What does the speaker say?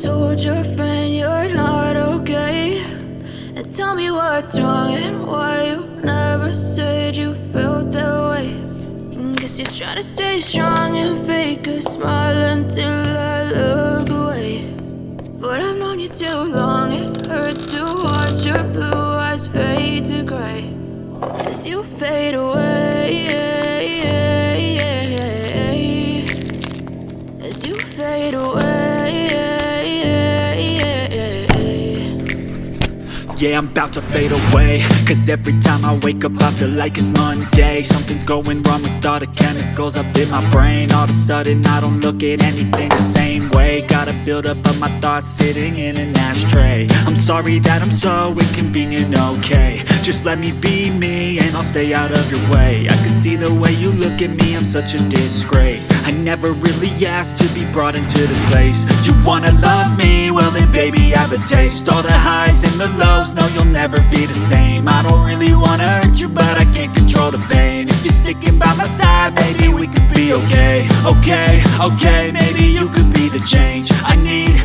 told your friend you're not okay? And tell me what's wrong and why you never said you felt that way. Guess you're trying to stay strong and fake a smile until I look away. But I've known you too long, it hurts to watch your blue eyes fade to gray as you fade away, as you fade away. Yeah, I'm about to fade away, cause every time I wake up I feel like it's Monday. Something's going wrong with all the chemicals up in my brain. All of a sudden I don't look at anything the same way. Gotta build up of my thoughts sitting in an ashtray. I'm sorry that I'm so inconvenient, okay? Just let me be me and I'll stay out of your way. I can see the way you look at me, I'm such a disgrace. I never really asked to be brought into this place. You wanna love me? Well then baby I have a taste. All the highs and the lows, no you'll never be the same. I don't really wanna hurt you but I can't control the pain. If you're sticking by my side, maybe we could be okay. Okay, maybe you could be the change I need.